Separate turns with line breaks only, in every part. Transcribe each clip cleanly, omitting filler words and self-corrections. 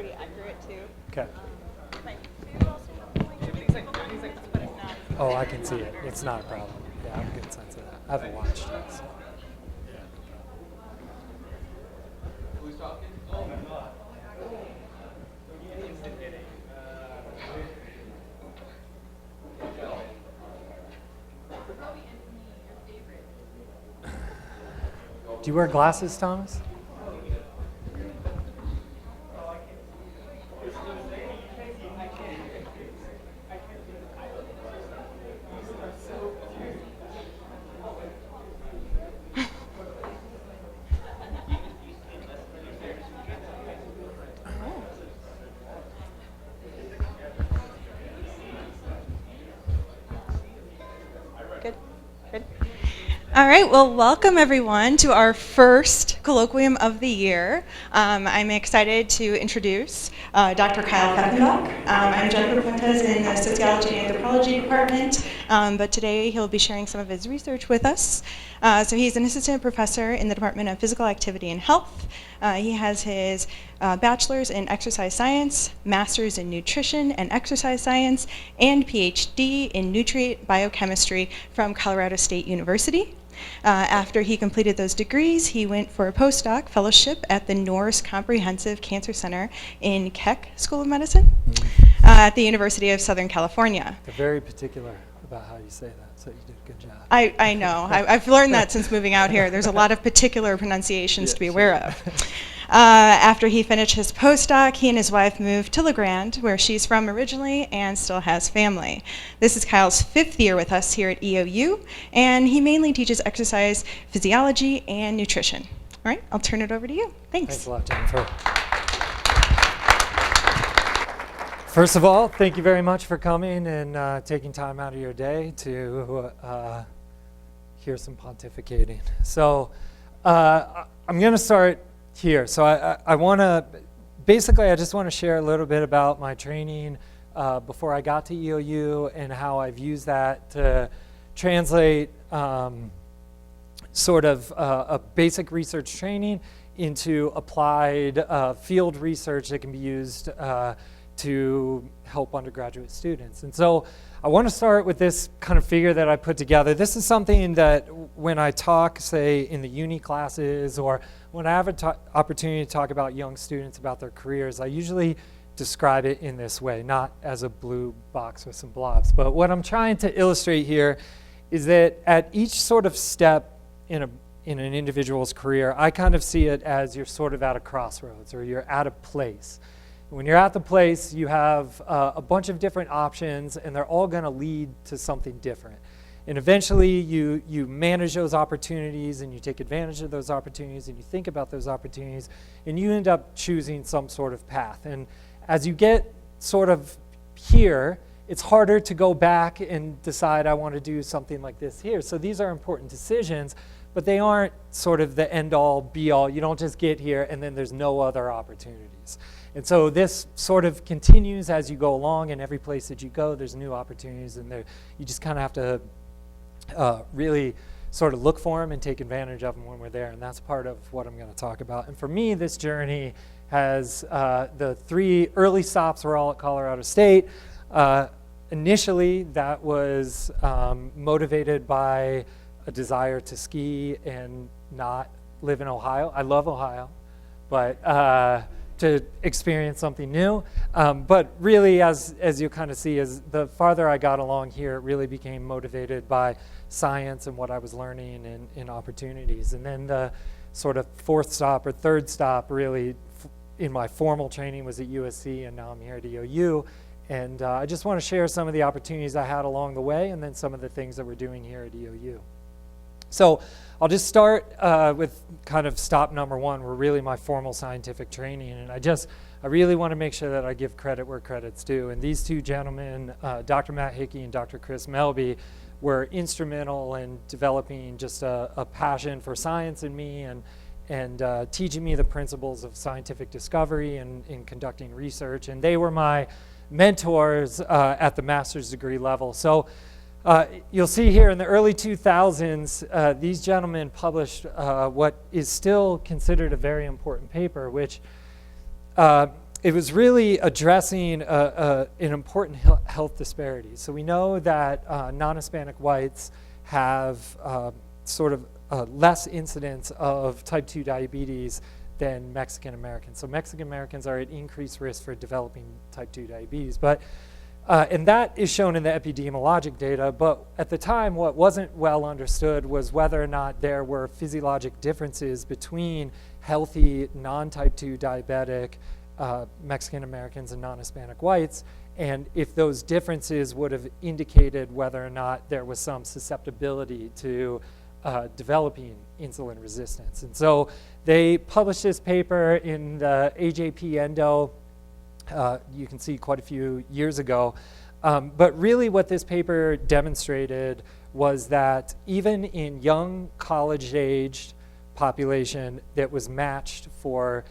pretty accurate too.
Okay.
My food also he's like, but if not.
Oh, I can see it. It's not a problem. Yeah, I have a good sense of that. I haven't watched it. So.
Who's talking? Oh, my God.
Do you wear glasses, Thomas?
Good. Good. All right, well, welcome everyone to our first colloquium of the year. I'm excited to introduce Dr. Kyle Pfaffenbach. I'm Jennifer Fuentes in the Sociology and Anthropology department, but today he'll be sharing some of his research with us. So he's an assistant professor in the Department of Physical Activity and Health. He has his bachelor's in exercise science, master's in nutrition and exercise science, and PhD in nutrient biochemistry from Colorado State University. After he completed those degrees, he went for a postdoc fellowship at the Norris Comprehensive Cancer Center in Keck School of Medicine at the University of Southern California.
They're very particular about how you say that, so you did a good job.
I know. I've learned that since moving out here. There's a lot of particular pronunciations to be aware of. After he finished his postdoc, he and his wife moved to Grande, where she's from originally and still has family. This is Kyle's 5th year with us here at EOU, and he mainly teaches exercise physiology and nutrition. All right, I'll turn it over to you. Thanks.
Thanks a lot, Jennifer. First of all, thank you very much for coming and taking time out of your day to hear some pontificating. So I'm going to start here. So I want to, basically I just want to share a little bit about my training before I got to EOU and how I've used that to translate sort of a basic research training into applied field research that can be used to help undergraduate students. And so I want to start with this kind of figure that I put together. This is something that when I talk, say, in the uni classes or when I have an opportunity to talk about young students about their careers, I usually describe it in this way, not as a blue box with some blobs. But what I'm trying to illustrate here is that at each sort of step in an individual's career, I kind of see it as you're sort of at a crossroads or you're at a place. When you're at the place, you have a bunch of different options, and they're all going to lead to something different. And eventually, you manage those opportunities, and you take advantage of those opportunities, and you think about those opportunities, and you end up choosing some sort of path. And as you get sort of here, it's harder to go back and decide, I want to do something like this here. So these are important decisions, but they aren't sort of the end-all, be-all. You don't just get here, and then there's no other opportunities. And so this sort of continues as you go along, and every place that you go, there's new opportunities, and you just kind of have to really sort of look for them and take advantage of them when we're there, and that's part of what I'm going to talk about. And for me, this journey has the 3 early stops were all at Colorado State. Initially, that was motivated by a desire to ski and not live in Ohio. I love Ohio, but to experience something new. But really, as you kind of see, as the farther I got along here, it really became motivated by science and what I was learning and opportunities. And then the sort of 4th stop or 3rd stop really in my formal training was at USC, and now I'm here at EOU. And I just want to share some of the opportunities I had along the way and then some of the things that we're doing here at EOU. So I'll just start with kind of stop number 1, where really my formal scientific training, and I really want to make sure that I give credit where credit's due. And these 2 gentlemen, Dr. Matt Hickey and Dr. Chris Melby, were instrumental in developing just a passion for science in me and teaching me the principles of scientific discovery and in conducting research. And they were my mentors at the master's degree level. So you'll see here in the early 2000s, these gentlemen published what is still considered a very important paper, which it was really addressing an important health disparity. So we know that non-Hispanic whites have sort of less incidence of type 2 diabetes than Mexican Americans. So Mexican Americans are at increased risk for developing type 2 diabetes. But and that is shown in the epidemiologic data, but at the time what wasn't well understood was whether or not there were physiologic differences between healthy non-type 2 diabetic Mexican Americans and non-Hispanic whites, and if those differences would have indicated whether or not there was some susceptibility to developing insulin resistance. And so they published this paper in the AJP Endo, you can see quite a few years ago. But really what this paper demonstrated was that even in young college-aged population that was matched for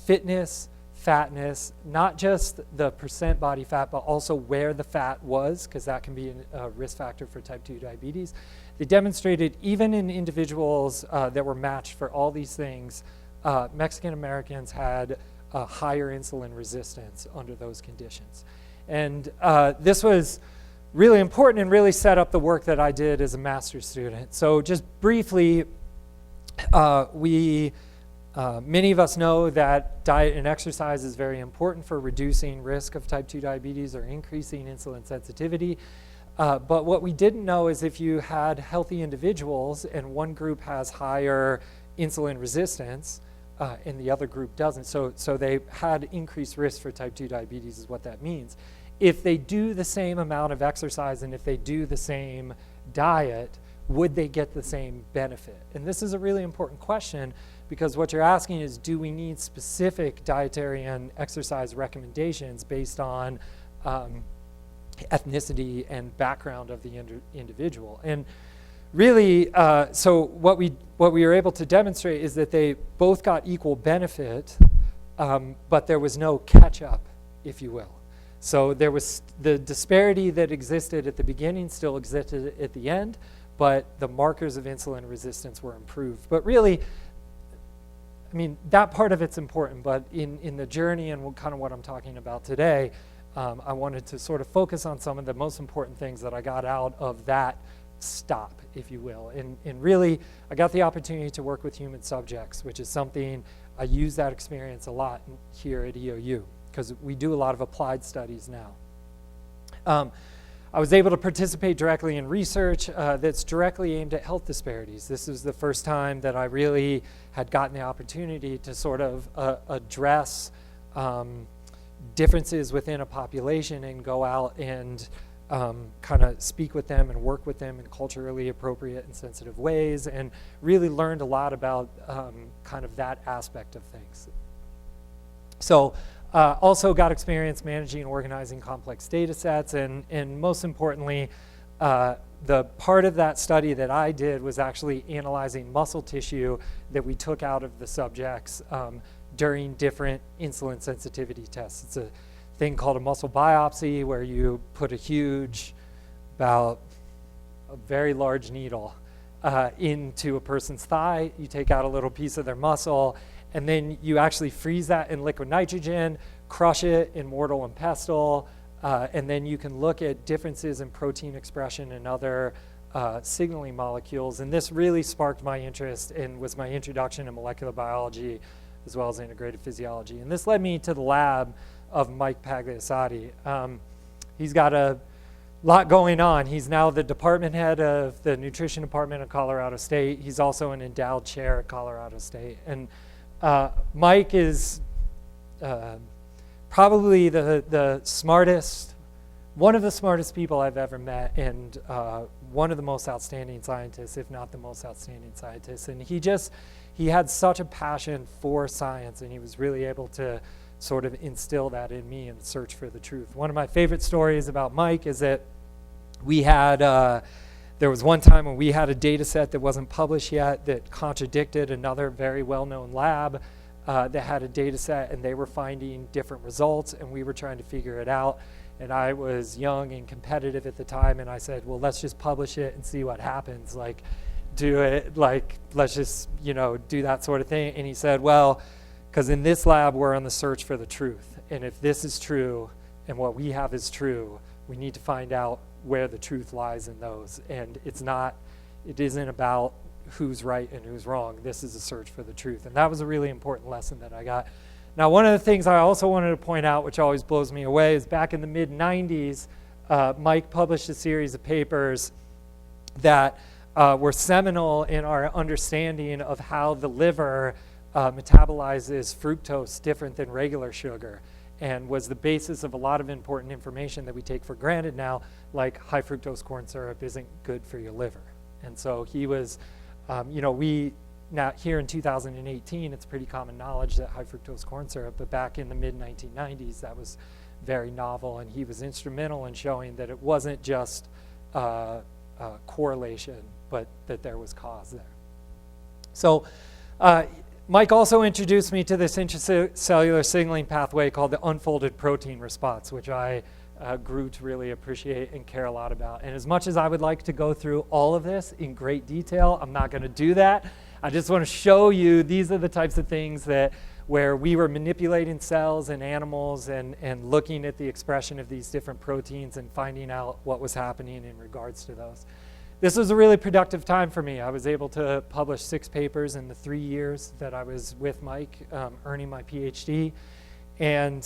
fitness, fatness, not just the percent body fat, but also where the fat was, because that can be a risk factor for type 2 diabetes. They demonstrated even in individuals that were matched for all these things, Mexican Americans had higher insulin resistance under those conditions. And this was really important and really set up the work that I did as a master's student. So just briefly, many of us know that diet and exercise is very important for reducing risk of type 2 diabetes or increasing insulin sensitivity. But what we didn't know is if you had healthy individuals and one group has higher insulin resistance and the other group doesn't, so they had increased risk for type 2 diabetes is what that means. If they do the same amount of exercise and if they do the same diet, would they get the same benefit? And this is a really important question because what you're asking is, do we need specific dietary and exercise recommendations based on ethnicity and background of the individual? And really, so what we were able to demonstrate is that they both got equal benefit, but there was no catch-up, if you will. So there was the disparity that existed at the beginning still existed at the end, but the markers of insulin resistance were improved. But really, I mean, that part of it's important, but in the journey and kind of what I'm talking about today, I wanted to sort of focus on some of the most important things that I got out of that stop, if you will. And really, I got the opportunity to work with human subjects, which is something I use that experience a lot here at EOU, because we do a lot of applied studies now. I was able to participate directly in research that's directly aimed at health disparities. This is the first time that I really had gotten the opportunity to sort of address differences within a population and go out and kind of speak with them and work with them in culturally appropriate and sensitive ways, and really learned a lot about kind of that aspect of things. So also got experience managing and organizing complex data sets, and most importantly, the part of that study that I did was actually analyzing muscle tissue that we took out of the subjects during different insulin sensitivity tests. It's a thing called a muscle biopsy where you put about a very large needle into a person's thigh, you take out a little piece of their muscle, and then you actually freeze that in liquid nitrogen, crush it in mortar and pestle, and then you can look at differences in protein expression and other signaling molecules. And this really sparked my interest and was my introduction to molecular biology as well as integrated physiology. And this led me to the lab of Mike Pagliasotti. He's got a lot going on. He's now the department head of the nutrition department at Colorado State. He's also an endowed chair at Colorado State. And Mike is probably the smartest, one of the smartest people I've ever met, and one of the most outstanding scientists, if not the most outstanding scientist. And he had such a passion for science, and he was really able to sort of instill that in me and search for the truth. One of my favorite stories about Mike is that we had, there was one time when we had a data set that wasn't published yet that contradicted another very well-known lab that had a data set, and they were finding different results, and we were trying to figure it out. And I was young and competitive at the time, and I said, well, let's just publish it and see what happens. Like, do it, like, let's just, you know, do that sort of thing. And he said, well, because in this lab, we're on the search for the truth. And if this is true and what we have is true, we need to find out where the truth lies in those. And it isn't about who's right and who's wrong. This is a search for the truth. And that was a really important lesson that I got. Now, one of the things I also wanted to point out, which always blows me away, is back in the mid-90s, Mike published a series of papers that were seminal in our understanding of how the liver metabolizes fructose different than regular sugar, and was the basis of a lot of important information that we take for granted now, like high fructose corn syrup isn't good for your liver. And so he was, now here in 2018, it's pretty common knowledge that high fructose corn syrup, but back in the mid-1990s, that was very novel, and he was instrumental in showing that it wasn't just correlation, but that there was cause there. So Mike also introduced me to this intracellular signaling pathway called the unfolded protein response, which I grew to really appreciate and care a lot about. And as much as I would like to go through all of this in great detail, I'm not going to do that. I just want to show you these are the types of things where we were manipulating cells and animals and looking at the expression of these different proteins and finding out what was happening in regards to those. This was a really productive time for me. I was able to publish 6 papers in the 3 years that I was with Mike, earning my PhD. And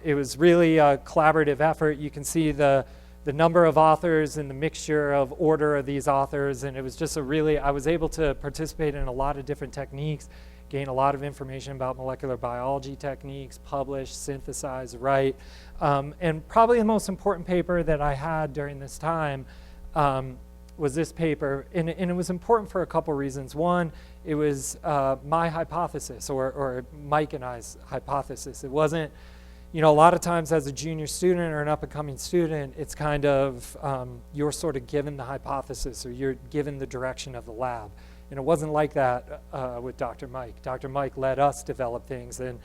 it was really a collaborative effort. You can see the number of authors and the mixture of order of these authors. And it was just I was able to participate in a lot of different techniques, gain a lot of information about molecular biology techniques, publish, synthesize, write. And probably the most important paper that I had during this time was this paper, and it was important for a couple reasons. One, it was my hypothesis, or Mike and I's hypothesis. It wasn't, a lot of times as a junior student or an up-and-coming student, it's kind of, you're sort of given the hypothesis, or you're given the direction of the lab. And it wasn't like that with Dr. Mike. Dr. Mike let us develop things, and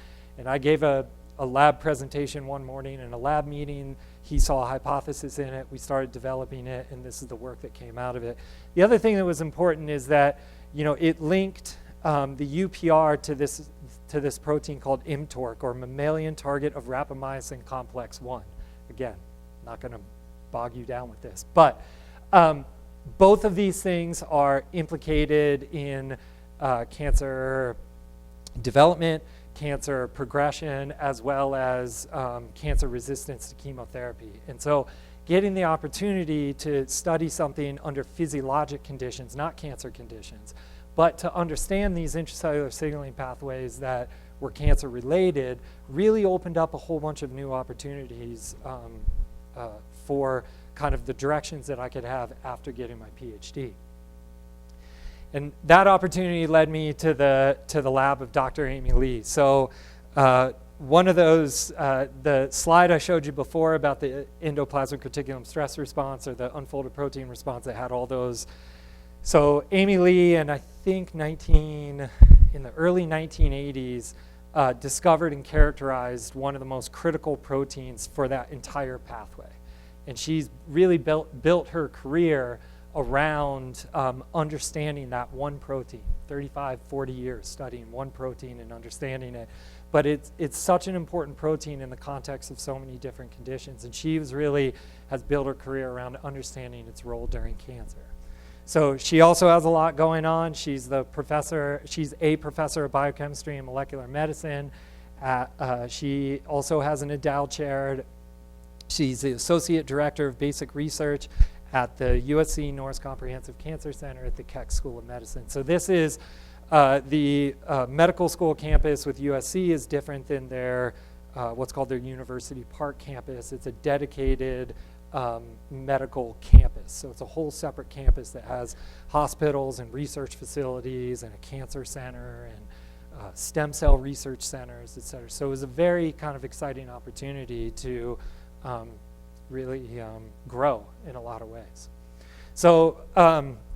I gave a lab presentation one morning in a lab meeting. He saw a hypothesis in it. We started developing it, and this is the work that came out of it. The other thing that was important is that, it linked the UPR to this protein called mTORC, or mammalian target of rapamycin complex 1. Again, not going to bog you down with this, but both of these things are implicated in cancer development, cancer progression, as well as cancer resistance to chemotherapy. And so getting the opportunity to study something under physiologic conditions, not cancer conditions, but to understand these intracellular signaling pathways that were cancer related really opened up a whole bunch of new opportunities for kind of the directions that I could have after getting my PhD. And that opportunity led me to the lab of Dr. Amy Lee. So one of those, the slide I showed you before about the endoplasmic reticulum stress response, or the unfolded protein response, that had all those. So Amy Lee, and I think in the early 1980s, discovered and characterized one of the most critical proteins for that entire pathway. And she's really built her career around understanding that one protein, 35, 40 years studying one protein and understanding it. But it's such an important protein in the context of so many different conditions. And she has built her career around understanding its role during cancer. So she also has a lot going on. She's a professor of biochemistry and molecular medicine. She also has an endowed chair. She's the associate director of basic research at the USC Norris Comprehensive Cancer Center at the Keck School of Medicine. So this is the medical school campus with USC is different than their what's called their University Park campus. It's a dedicated medical campus. So it's a whole separate campus that has hospitals and research facilities and a cancer center and stem cell research centers, et cetera. So it was a very kind of exciting opportunity to really grow in a lot of ways. So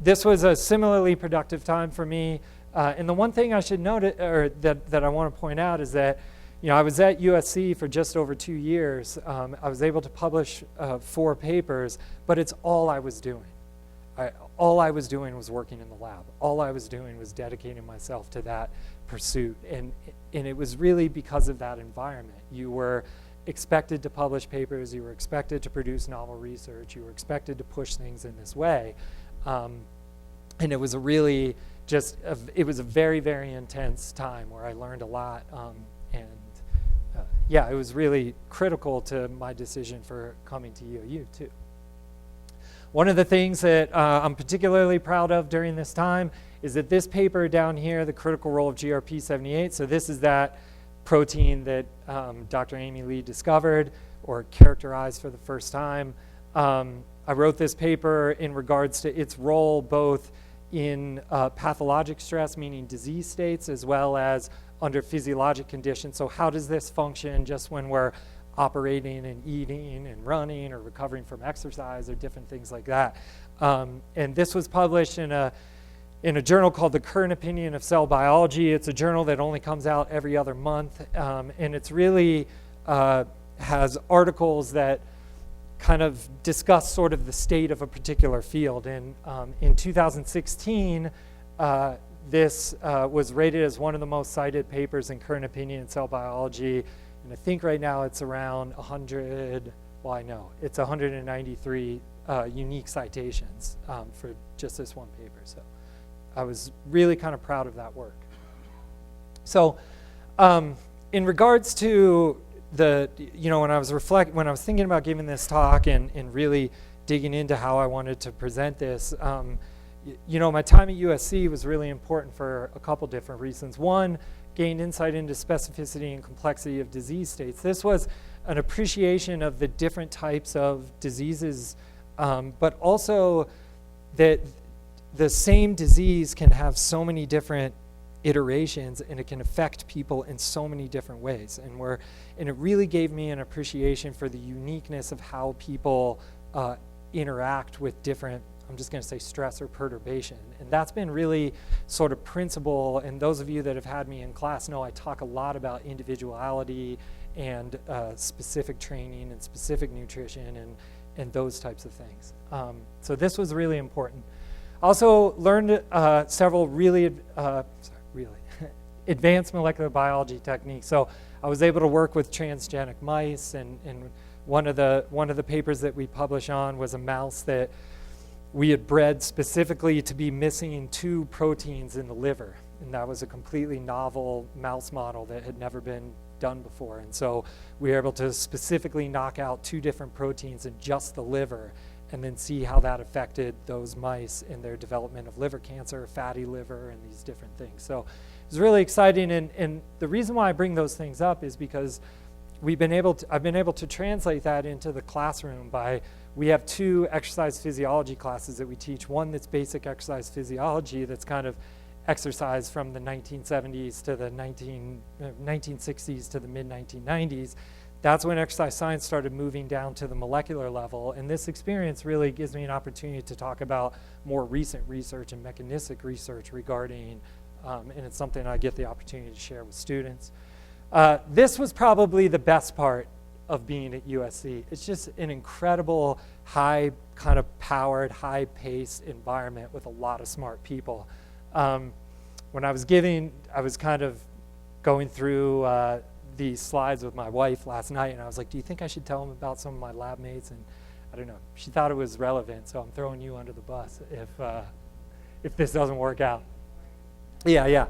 this was a similarly productive time for me. And the one thing I should note, or that I want to point out, is that I was at USC for just over 2 years. I was able to publish 4 papers, but it's all I was doing. all I was doing was working in the lab. All I was doing was dedicating myself to that pursuit. And it was really because of that environment. You were expected to publish papers, you were expected to produce novel research, you were expected to push things in this way. And it was a really it was a very, very intense time where I learned a lot. Yeah, it was really critical to my decision for coming to UAU too. One of the things that I'm particularly proud of during this time is that this paper down here, the critical role of GRP78, so this is that protein that Dr. Amy Lee discovered or characterized for the first time. I wrote this paper in regards to its role both in pathologic stress, meaning disease states, as well as under physiologic conditions. So how does this function just when we're operating and eating and running or recovering from exercise or different things like that? And this was published in a journal called The Current Opinion of Cell Biology. It's a journal that only comes out every other month, and it's really has articles that kind of discuss sort of the state of a particular field. And in 2016, this was rated as one of the most cited papers in Current Opinion in Cell Biology, and I think right now it's around 100, well, I know, it's 193 unique citations for just this one paper. So I was really kind of proud of that work. So in regards to when I was thinking about giving this talk and really digging into how I wanted to present this, my time at USC was really important for a couple different reasons. One, gained insight into specificity and complexity of disease states. This was an appreciation of the different types of diseases, but also that the same disease can have so many different iterations and it can affect people in so many different ways. And it really gave me an appreciation for the uniqueness of how people interact with different, I'm just going to say, stress or perturbation. And that's been really sort of principle, and those of you that have had me in class know I talk a lot about individuality and specific training and specific nutrition and those types of things. So this was really important. Also learned several really advanced molecular biology techniques. So I was able to work with transgenic mice, and one of the papers that we publish on was a mouse that we had bred specifically to be missing 2 proteins in the liver. And that was a completely novel mouse model that had never been done before. And so we were able to specifically knock out 2 different proteins in just the liver and then see how that affected those mice in their development of liver cancer, fatty liver, and these different things. So it was really exciting. And the reason why I bring those things up is because I've been able to translate that into the classroom we have 2 exercise physiology classes that we teach. One that's basic exercise physiology, that's kind of exercise from the 1970s to the 1960s to the mid-1990s. That's when exercise science started moving down to the molecular level. And this experience really gives me an opportunity to talk about more recent research and mechanistic research regarding, and it's something I get the opportunity to share with students. This was probably the best part of being at USC. It's just an incredible, high kind of powered, high-paced environment with a lot of smart people. When I was kind of going through these slides with my wife last night, and I was like, do you think I should tell them about some of my lab mates? And I don't know, she thought it was relevant, so I'm throwing you under the bus if this doesn't work out. Yeah.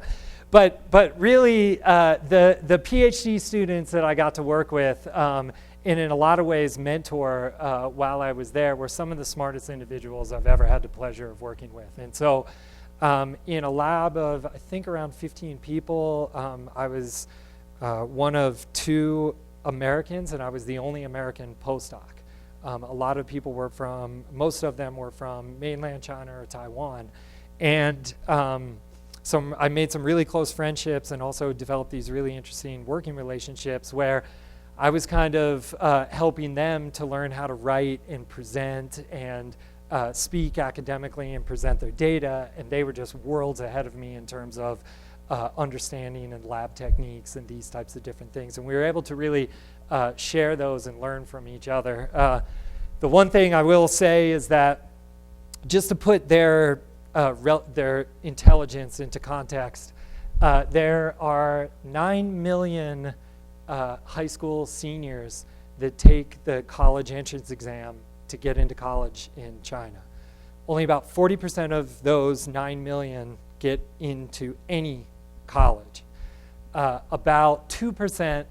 But really, the PhD students that I got to work with, and in a lot of ways mentor while I was there, were some of the smartest individuals I've ever had the pleasure of working with. And so in a lab of, I think, around 15 people, I was one of 2 Americans, and I was the only American postdoc. A lot of people most of them were from mainland China or Taiwan. And so I made some really close friendships and also developed these really interesting working relationships where I was kind of helping them to learn how to write and present and speak academically and present their data, and they were just worlds ahead of me in terms of understanding and lab techniques and these types of different things. And we were able to really share those and learn from each other. The one thing I will say is that just to put their intelligence into context, there are 9 million high school seniors that take the college entrance exam to get into college in China. Only about 40% of those 9 million get into any college. About 2%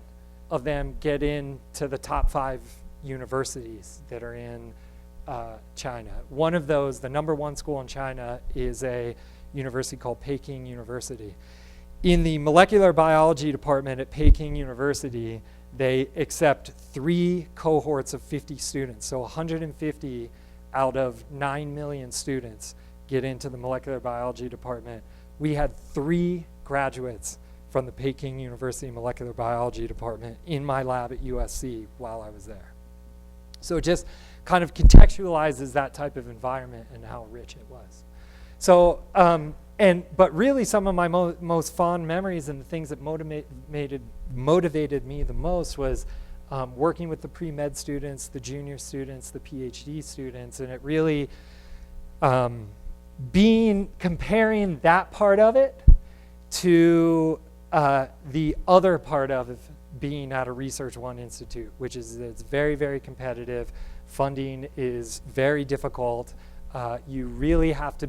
of them get into the top 5 universities that are in China. One of those, the #1 school in China, is a university called Peking University. In the molecular biology department at Peking University, they accept 3 cohorts of 50 students. So 150 out of 9 million students get into the molecular biology department. We had 3 graduates from the Peking University molecular biology department in my lab at USC while I was there. So it just kind of contextualizes that type of environment and how rich it was. So, but really some of my most fond memories and the things that motivated me the most was working with the pre-med students, the junior students, the PhD students, and it really comparing that part of it to the other part of being at a Research One Institute, which is that it's very, very competitive. Funding is very difficult. You really have to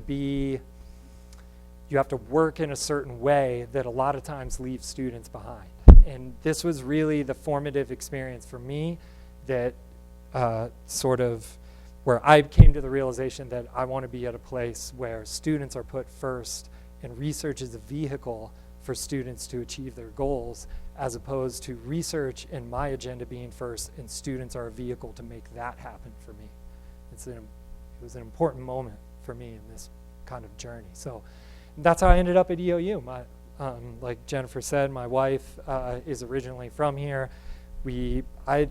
work in a certain way that a lot of times leaves students behind. And this was really the formative experience for me that sort of where I came to the realization that I want to be at a place where students are put first and research is a vehicle for students to achieve their goals, as opposed to research and my agenda being first and students are a vehicle to make that happen for me. It was an important moment for me in this kind of journey. So that's how I ended up at EOU. Like Jennifer said, my wife is originally from here. I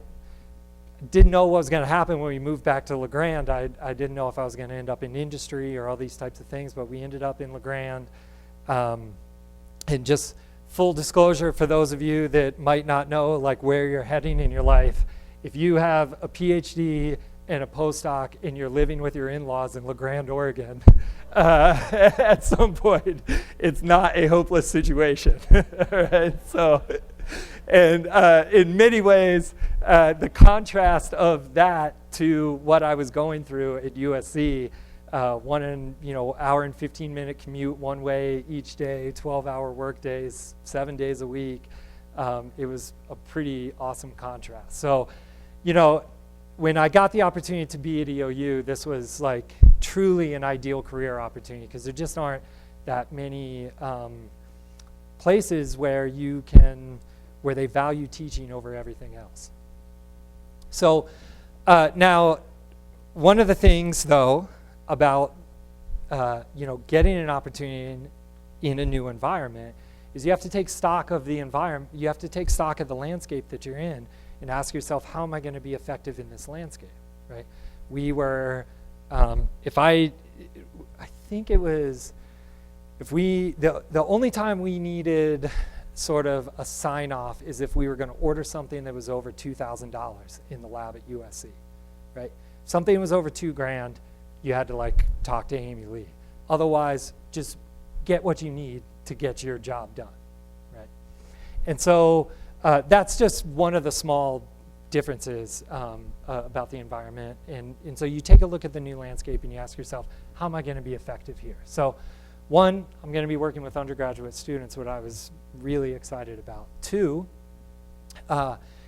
didn't know what was going to happen when we moved back to Grande. I didn't know if I was going to end up in industry or all these types of things, but we ended up in Grande. And just full disclosure for those of you that might not know like where you're heading in your life, if you have a PhD and a postdoc and you're living with your in-laws in Grande, Oregon, at some point, it's not a hopeless situation. Right? So, and in many ways, the contrast of that to what I was going through at USC, hour and 15-minute commute one way each day, 12-hour work days, 7 days a week. It was a pretty awesome contrast. So, when I got the opportunity to be at EOU, this was like truly an ideal career opportunity because there just aren't that many places where they value teaching over everything else. So now, one of the things though about getting an opportunity in a new environment is you have to take stock of the environment. You have to take stock of the landscape that you're in and ask yourself, how am I going to be effective in this landscape, right? We were, the only time we needed sort of a sign off is if we were going to order something that was over $2,000 in the lab at USC, right? If something was over $2,000, you had to talk to Amy Lee. Otherwise, just get what you need to get your job done, right? And so that's just one of the small differences about the environment. And so you take a look at the new landscape and you ask yourself, how am I going to be effective here? So one, I'm going to be working with undergraduate students, what I was really excited about. Two,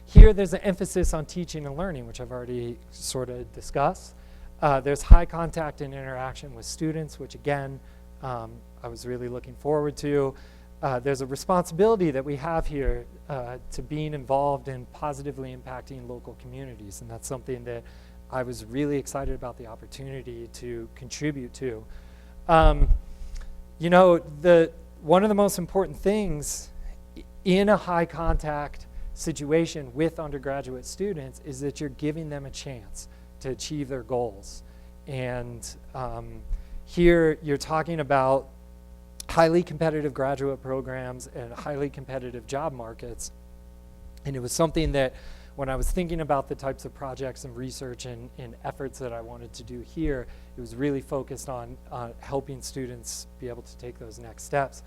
here there's an emphasis on teaching and learning, which I've already sort of discussed. There's high contact and interaction with students, which again, I was really looking forward to. There's a responsibility that we have here to being involved in positively impacting local communities, and that's something that I was really excited about the opportunity to contribute to. One of the most important things in a high contact situation with undergraduate students is that you're giving them a chance to achieve their goals. And here you're talking about highly competitive graduate programs and highly competitive job markets. And it was something that when I was thinking about the types of projects and research and efforts that I wanted to do here, it was really focused on helping students be able to take those next steps.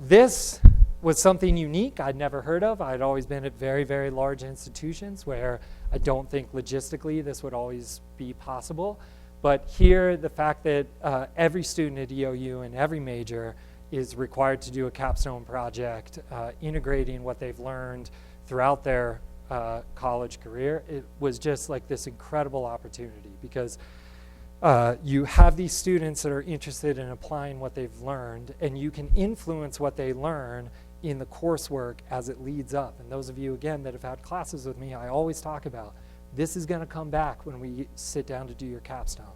This was something unique I'd never heard of. I'd always been at very, very large institutions where I don't think logistically this would always be possible. But here, the fact that every student at EOU in every major is required to do a capstone project, integrating what they've learned throughout their college career, it was just like this incredible opportunity, because you have these students that are interested in applying what they've learned, and you can influence what they learn in the coursework as it leads up. And those of you, again, that have had classes with me, I always talk about, this is going to come back when we sit down to do your capstone.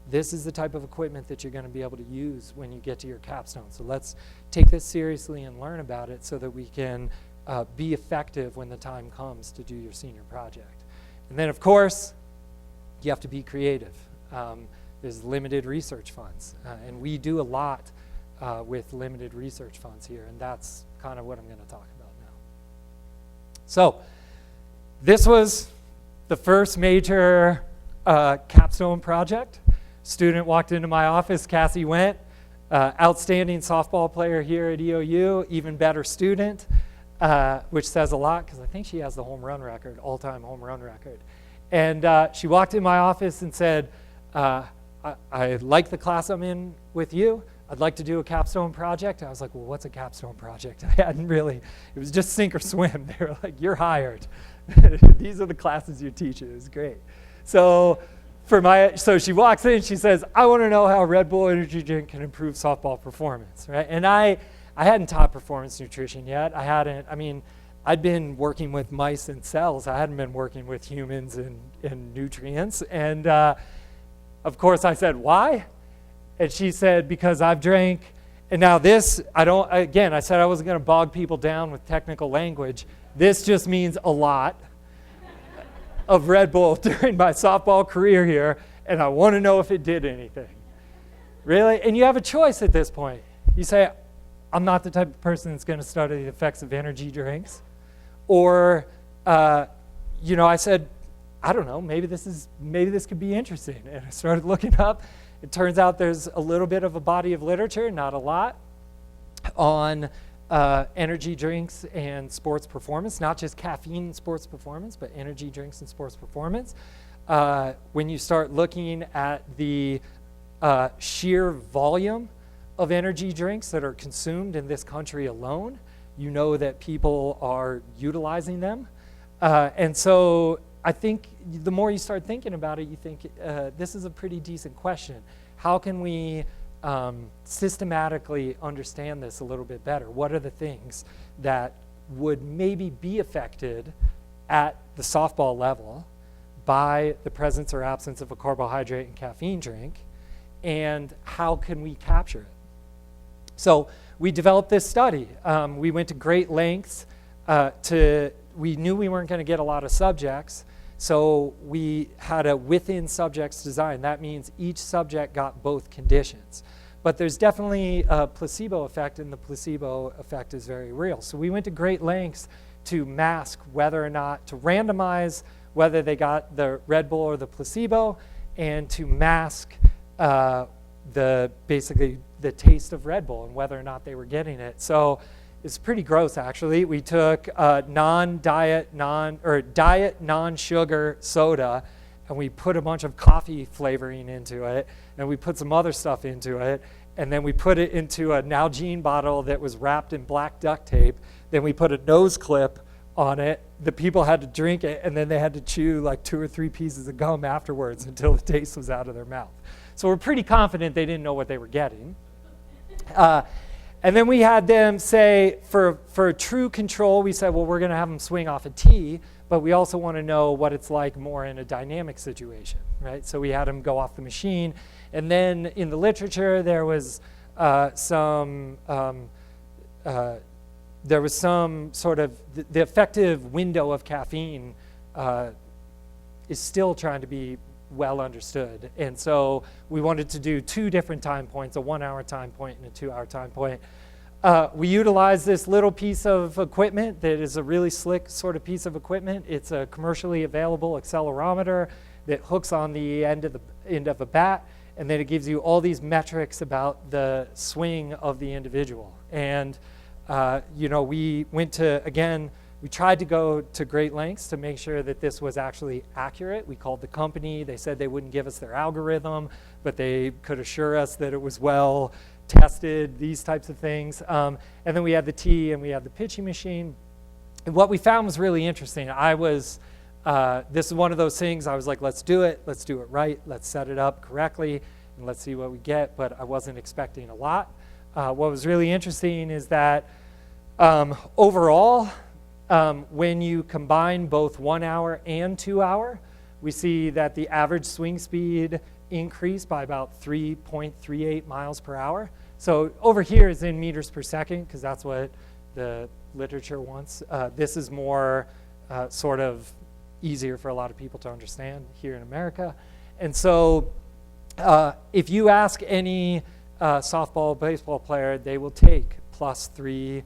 This is the type of equipment that you're going to be able to use when you get to your capstone. So let's take this seriously and learn about it so that we can be effective when the time comes to do your senior project. And then, of course, you have to be creative. There's limited research funds, and we do a lot with limited research funds here, and that's kind of what I'm going to talk about now. So this was the first major capstone project. Student walked into my office, Cassie went, outstanding softball player here at EOU, even better student, which says a lot because I think she has the home run record, all-time home run record. And she walked in my office and said, I like the class I'm in with you. I'd like to do a capstone project. I was like, well, what's a capstone project? I hadn't really, it was just sink or swim. They were like, you're hired. These are the classes you're teaching. It was great. So so she walks in, she says, I want to know how Red Bull energy drink can improve softball performance, right? And I hadn't taught performance nutrition yet. I'd been working with mice and cells. I hadn't been working with humans and nutrients. And of course I said, why? And she said, because I've drank, and now this, I said I wasn't going to bog people down with technical language. This just means a lot of Red Bull during my softball career here, and I want to know if it did anything. Really? And you have a choice at this point. You say, I'm not the type of person that's going to study the effects of energy drinks. Or, I said, I don't know, maybe this could be interesting. And I started looking up. It turns out there's a little bit of a body of literature, not a lot, on energy drinks and sports performance, not just caffeine and sports performance, but energy drinks and sports performance. When you start looking at the sheer volume of energy drinks that are consumed in this country alone, you know that people are utilizing them. And so I think the more you start thinking about it, you think this is a pretty decent question. How can we systematically understand this a little bit better? What are the things that would maybe be affected at the softball level by the presence or absence of a carbohydrate and caffeine drink, and how can we capture it? So we developed this study. We went to great lengths we knew we weren't going to get a lot of subjects, so we had a within subjects design. That means each subject got both conditions. But there's definitely a placebo effect, and the placebo effect is very real. So we went to great lengths to mask whether or not, to randomize whether they got the Red Bull or the placebo, and to mask basically the taste of Red Bull and whether or not they were getting it. So it's pretty gross, actually. We took diet, non-sugar soda, and we put a bunch of coffee flavoring into it, and we put some other stuff into it, and then we put it into a Nalgene bottle that was wrapped in black duct tape. Then we put a nose clip on it. The people had to drink it, and then they had to chew like 2 or 3 pieces of gum afterwards until the taste was out of their mouth. So we're pretty confident they didn't know what they were getting. And then we had them say, for true control, we said, well, we're going to have them swing off a tee, but we also want to know what it's like more in a dynamic situation, right? So we had them go off the machine. And then in the literature, there was some sort of, the effective window of caffeine is still trying to be well understood. And so we wanted to do 2 different time points, a 1-hour time point and a 2-hour time point. we utilize this little piece of equipment that is a really slick sort of piece of equipment. It's a commercially available accelerometer that hooks on the end of a bat, and then it gives you all these metrics about the swing of the individual. And we went to, again, we tried to go to great lengths to make sure that this was actually accurate. We called the company. They said they wouldn't give us their algorithm, but they could assure us that it was well tested, these types of things. And then we had the tee and we had the pitching machine. And what we found was really interesting. This is one of those things, I was like, let's do it right, let's set it up correctly, and let's see what we get, but I wasn't expecting a lot. What was really interesting is that overall, when you combine both 1 hour and 2 hour, we see that the average swing speed increased by about 3.38 miles per hour. So over here is in meters per second, because that's what the literature wants. This is more sort of easier for a lot of people to understand here in America. And so if you ask any softball, baseball player, they will take +3,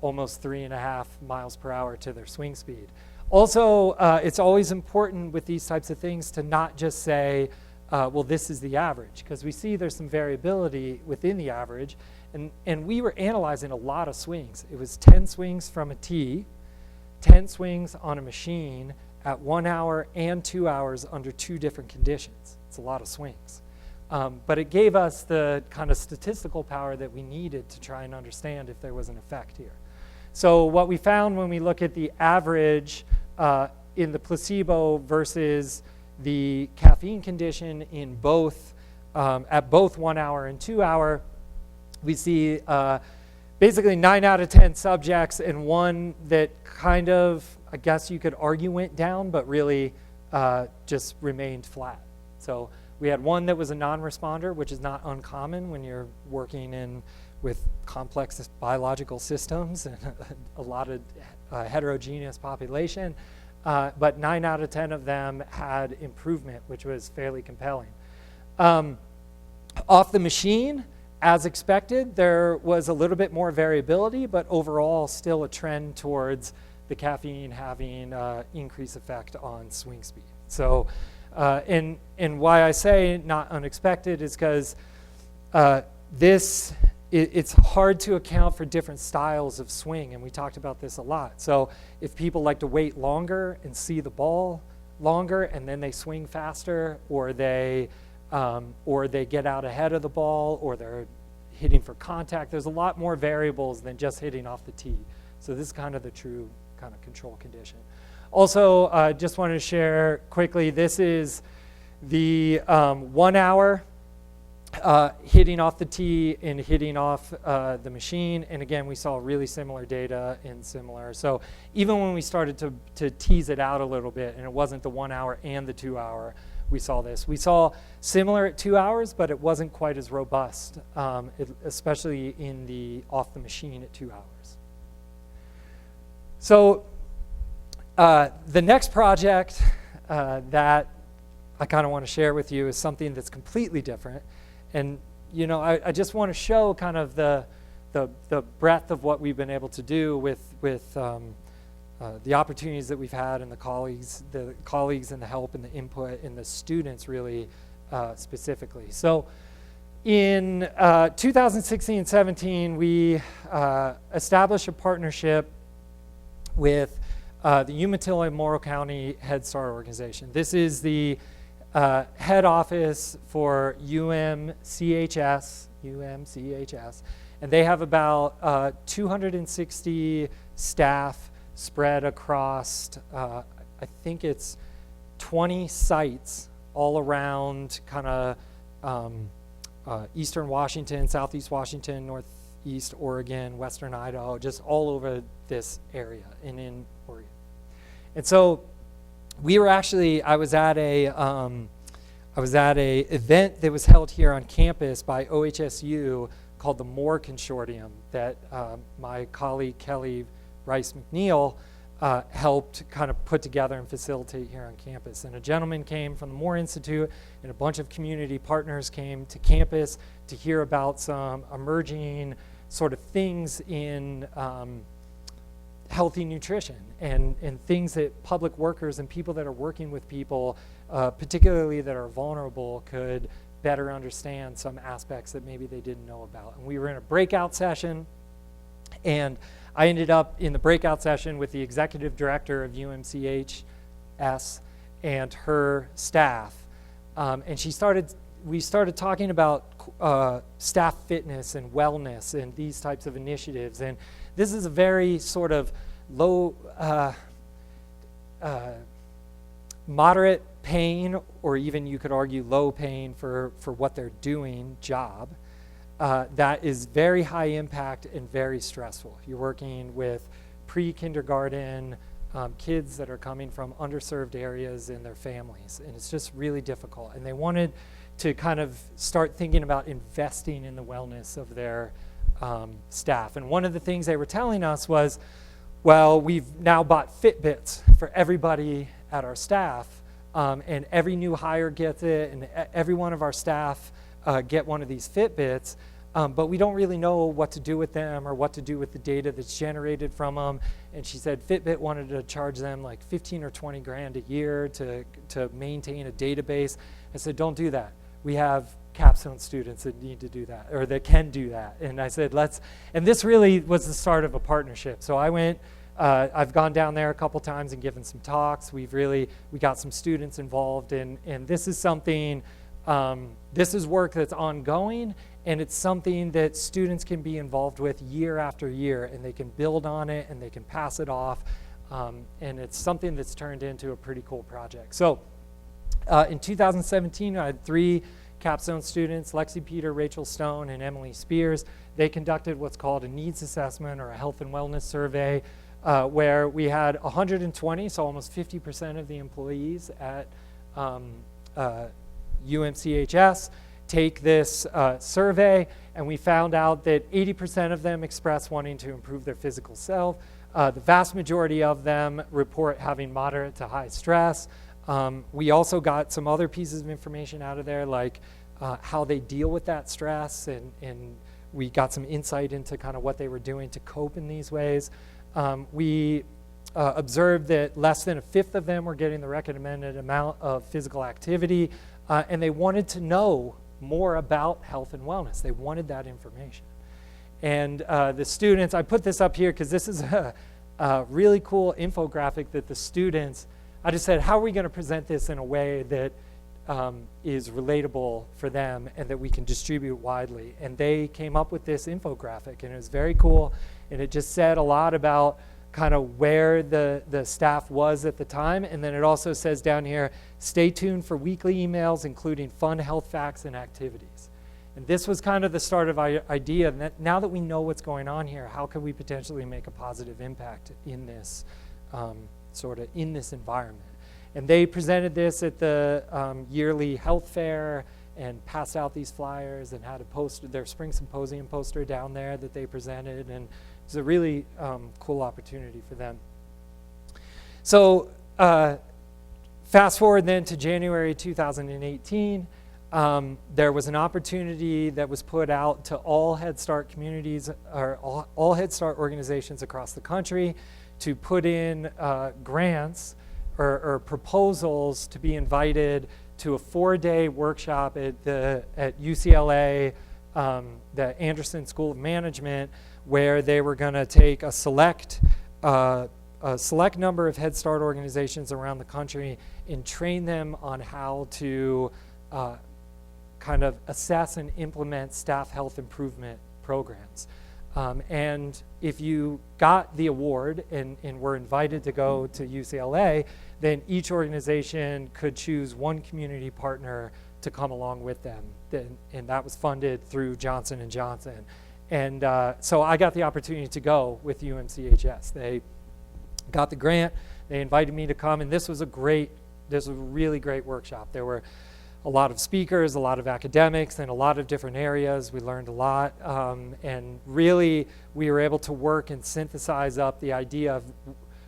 almost 3.5 miles per hour to their swing speed. Also, it's always important with these types of things to not just say, well, this is the average, because we see there's some variability within the average. And we were analyzing a lot of swings. It was 10 swings from a tee, 10 swings on a machine at 1 hour and 2 hours under 2 different conditions. It's a lot of swings. But it gave us the kind of statistical power that we needed to try and understand if there was an effect here. So what we found when we look at the average in the placebo versus the caffeine condition in both, at both 1 hour and 2 hour, we see basically 9 out of 10 subjects and one that kind of, I guess you could argue went down, but really just remained flat. So we had one that was a non-responder, which is not uncommon when you're working with complex biological systems and a lot of heterogeneous population. But 9 out of 10 of them had improvement, which was fairly compelling. Off the machine, as expected, there was a little bit more variability, but overall still a trend towards the caffeine having increased effect on swing speed. So, and why I say not unexpected is because it's hard to account for different styles of swing, and we talked about this a lot. So if people like to wait longer and see the ball longer and then they swing faster, or they get out ahead of the ball, or they're hitting for contact, there's a lot more variables than just hitting off the tee. So this is kind of the true kind of control condition. Also, just wanted to share quickly, this is the 1 hour hitting off the tee and hitting off the machine. And again, we saw really similar data and similar. So even when we started to tease it out a little bit, and it wasn't the 1 hour and the 2 hour, we saw this. We saw similar at 2 hours, but it wasn't quite as robust, especially in the off the machine at 2 hours. So the next project that I kind of want to share with you is something that's completely different. And I just want to show kind of the breadth of what we've been able to do with the opportunities that we've had, and the colleagues and the help and the input and the students really specifically. So in 2016-17, we established a partnership with the Umatilla-Morrow County Head Start organization. This is the head office for UMCHS, and they have about 260 staff spread across, I think it's 20 sites all around kind of eastern Washington, southeast Washington, northeast Oregon, western Idaho, just all over this area and in Oregon. And so we were actually, I was at a event that was held here on campus by OHSU called the Moore Consortium that my colleague Kelly Rice McNeil helped kind of put together and facilitate here on campus. And a gentleman came from the Moore Institute, and a bunch of community partners came to campus to hear about some emerging sort of things in healthy nutrition and things that public workers and people that are working with people, particularly that are vulnerable, could better understand some aspects that maybe they didn't know about. And we were in a breakout session, and I ended up in the breakout session with the executive director of UMCHS and her staff. And we started talking about staff fitness and wellness and these types of initiatives. And this is a very sort of low, moderate pain, or even you could argue low pain for what they're doing job that is very high impact and very stressful. You're working with pre-kindergarten kids that are coming from underserved areas and their families, and it's just really difficult. And they wanted to kind of start thinking about investing in the wellness of their staff. And one of the things they were telling us was, well, we've now bought Fitbits for everybody at our staff, and every new hire gets it, and every one of our staff get one of these Fitbits, but we don't really know what to do with them or what to do with the data that's generated from them. And she said Fitbit wanted to charge them like 15 or 20 grand a year to maintain a database. I said, don't do that. We have capstone students that need to do that, or that can do that. And I said, and this really was the start of a partnership. So I went, I've gone down there a couple times and given some talks. We got some students involved, and this is something, this is work that's ongoing, and it's something that students can be involved with year after year, and they can build on it and they can pass it off, and it's something that's turned into a pretty cool project. So in 2017, I had 3 capstone students, Lexi Peter, Rachel Stone, and Emily Spears. They conducted what's called a needs assessment or a health and wellness survey, where we had 120, so almost 50% of the employees at UMCHS take this survey, and we found out that 80% of them express wanting to improve their physical self. The vast majority of them report having moderate to high stress. We also got some other pieces of information out of there, like how they deal with that stress, and we got some insight into kind of what they were doing to cope in these ways. We observed that less than a fifth of them were getting the recommended amount of physical activity, and they wanted to know more about health and wellness. They wanted that information. And the students, I put this up here because this is a really cool infographic that the students, I just said, how are we going to present this in a way that is relatable for them and that we can distribute widely? And they came up with this infographic, and it was very cool, and it just said a lot about kind of where the staff was at the time. And then it also says down here, stay tuned for weekly emails including fun health facts and activities. And this was kind of the start of our idea that now that we know what's going on here, how can we potentially make a positive impact in this in this environment? And they presented this at the yearly health fair and passed out these flyers and had a poster, their spring symposium poster down there that they presented, and it was a really cool opportunity for them. So fast forward then to January 2018, there was an opportunity that was put out to all Head Start communities, or all Head Start organizations across the country, to put in grants or proposals to be invited to a 4-day workshop at UCLA, the Anderson School of Management, where they were going to take a select number of Head Start organizations around the country and train them on how to kind of assess and implement staff health improvement programs. And if you got the award and were invited to go to UCLA, then each organization could choose one community partner to come along with them. And that was funded through Johnson & Johnson. And so I got the opportunity to go with UMCHS. They got the grant, they invited me to come, and this was a really great workshop. There were a lot of speakers, a lot of academics, and a lot of different areas. We learned a lot, and really we were able to work and synthesize up the idea of,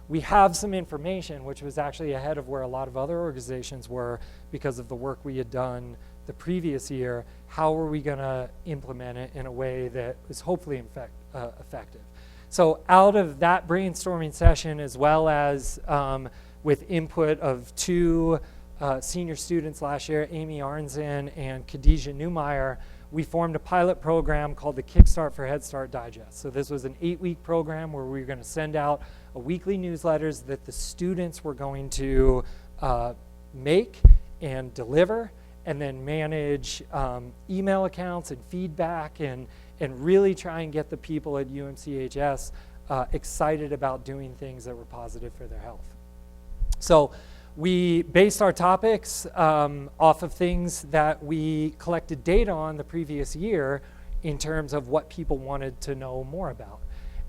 we have some information which was actually ahead of where a lot of other organizations were because of the work we had done the previous year, how are we going to implement it in a way that is hopefully effective? So out of that brainstorming session, as well as with input of two senior students last year, Amy Arnzen and Khadijah Newmeyer, we formed a pilot program called the Kickstart for Head Start Digest. So this was an 8-week program where we were going to send out a weekly newsletters that the students were going to make and deliver, and then manage email accounts and feedback, and really try and get the people at UMCHS excited about doing things that were positive for their health. So we based our topics off of things that we collected data on the previous year in terms of what people wanted to know more about.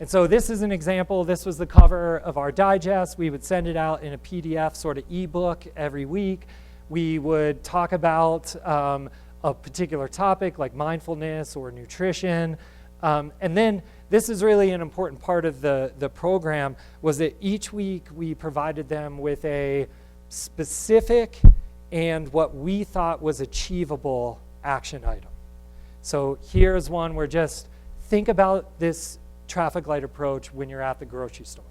And so this is an example. This was the cover of our digest. We would send it out in a PDF sort of ebook every week. We would talk about a particular topic like mindfulness or nutrition. And then this is really an important part of the program, was that each week we provided them with a specific and what we thought was achievable action item. So here's one where just think about this traffic light approach when you're at the grocery store,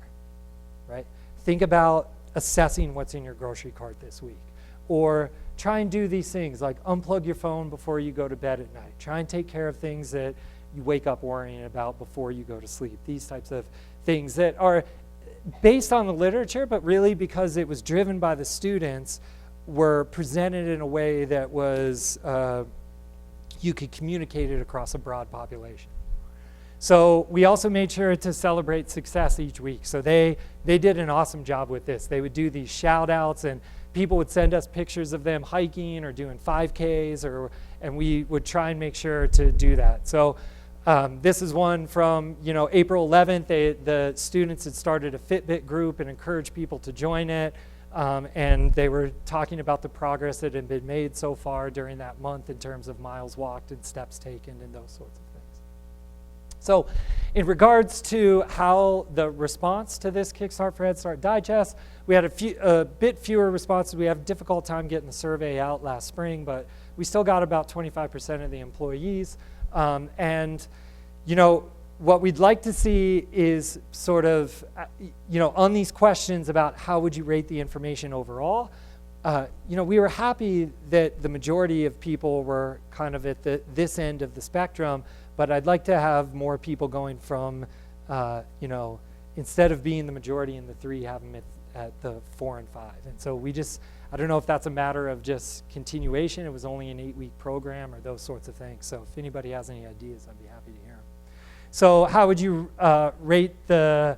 right? Think about assessing what's in your grocery cart this week. Or try and do these things like unplug your phone before you go to bed at night. Try and take care of things that you wake up worrying about before you go to sleep. These types of things that are based on the literature, but really because it was driven by the students, were presented in a way that was, you could communicate it across a broad population. So we also made sure to celebrate success each week. So they did an awesome job with this. They would do these shout outs, and people would send us pictures of them hiking or doing 5Ks, and we would try and make sure to do that. So this is one from April 11th. The students had started a Fitbit group and encouraged people to join it. And they were talking about the progress that had been made so far during that month in terms of miles walked and steps taken and those sorts of things. So in regards to how the response to this Kickstart for Head Start Digest, we had a bit fewer responses. We have a difficult time getting the survey out last spring, but we still got about 25% of the employees. And what we'd like to see is sort of, on these questions about how would you rate the information overall, we were happy that the majority of people were kind of at this end of the spectrum, but I'd like to have more people going from, instead of being the majority in the 3, have them at the 4 and 5. And so I don't know if that's a matter of just continuation. It was only an 8-week program or those sorts of things. So if anybody has any ideas, I'd be happy to hear them. So how would you rate the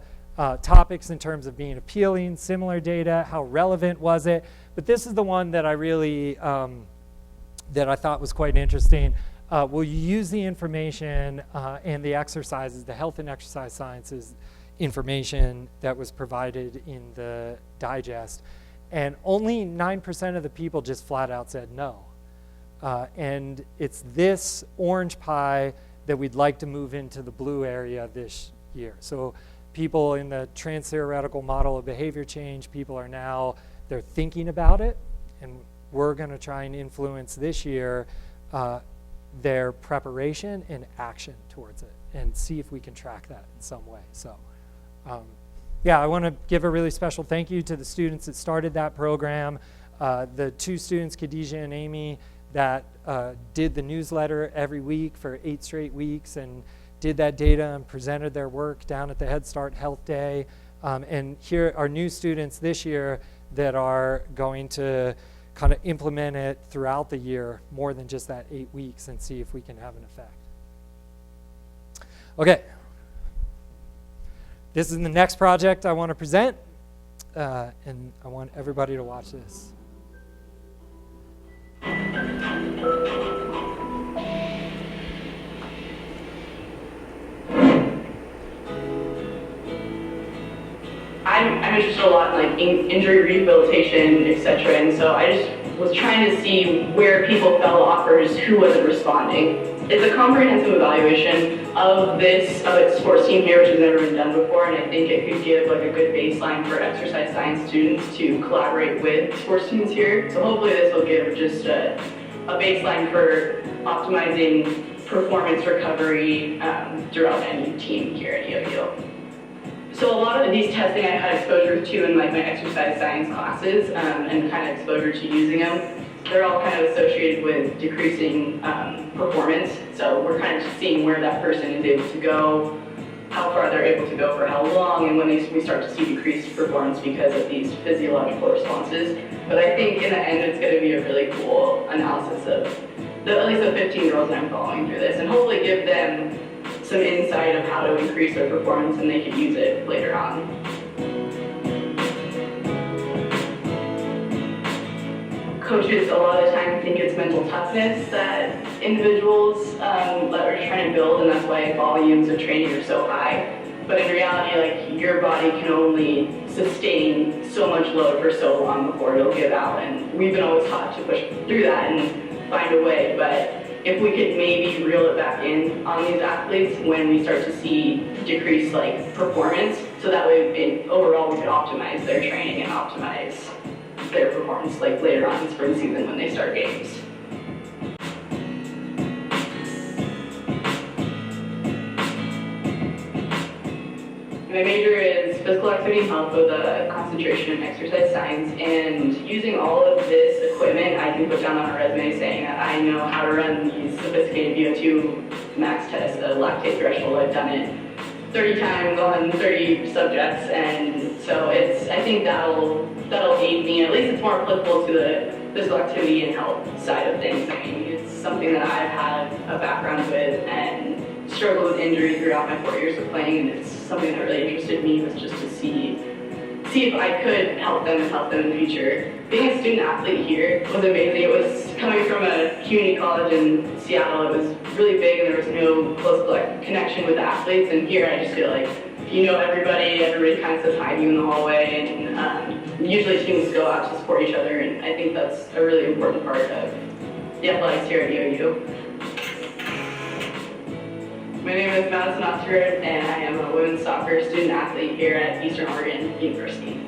topics in terms of being appealing, similar data, how relevant was it? But this is the one that I really, that I thought was quite interesting. Will you use the information and the exercises, the health and exercise sciences information that was provided in the digest? And only 9% of the people just flat out said no. And it's this orange pie that we'd like to move into the blue area this year. So people in the trans-theoretical model of behavior change, people are now, they're thinking about it, and we're gonna try and influence this year their preparation and action towards it and see if we can track that in some way. So yeah, I wanna give a really special thank you to the students that started that program, the 2 students, Khadijah and Amy, that did the newsletter every week for 8 straight weeks and did that data and presented their work down at the Head Start Health Day. And here are new students this year that are going to kind of implement it throughout the year, more than just that 8 weeks, and see if we can have an effect. Okay. This is the next project I want to present, and I want everybody to watch this.
I'm interested a lot in like injury rehabilitation, etc. And so I just was trying to see where people fell off or just who wasn't responding. It's a comprehensive evaluation of its sports team here, which has never been done before, and I think it could give like a good baseline for exercise science students to collaborate with sports teams here. So hopefully this will give just a a baseline for optimizing performance recovery throughout any team here at EOU. So a lot of these testing I've had exposure to in like my exercise science classes and kind of exposure to using them. They're all kind of associated with decreasing performance. So we're kind of just seeing where that person is able to go, how far they're able to go for how long, and when we start to see decreased performance because of these physiological responses. But I think in the end it's going to be a really cool analysis of at least the 15 girls that I'm following through this, and hopefully give them some insight of how to increase their performance and they can use it later on. Coaches a lot of the time think it's mental toughness that individuals that are trying to build, and that's why volumes of training are so high. But in reality, like, your body can only sustain so much load for so long before it'll give out, and we've been always taught to push through that and find a way. But if we could maybe reel it back in on these athletes when we start to see decreased like performance, so that way overall we could optimize their training and optimize their performance like later on in spring season when they start games. My major is physical activity and health with a concentration in exercise science, and using all of this equipment I can put down on a resume saying that I know how to run these sophisticated VO2 max tests, a lactate threshold. I've done it 30 times on 30 subjects, and so I think that'll aid me. At least it's more applicable to the physical activity and health side of things. I mean, it's something that I've had a background with and struggled with injury throughout my 4 years of playing, and it's something that really interested me, was just to see if I could help them in the future. Being a student athlete here was amazing. It was coming from a community college in Seattle. It was really big and there was no close connection with the athletes, and here I just feel like you know everybody kind of says hi to you in the hallway, and usually teams go out to support each other, and I think that's a really important part of the athletics here at EOU. My name is Madison Oxford, and I am a women's soccer student athlete here at Eastern Oregon University.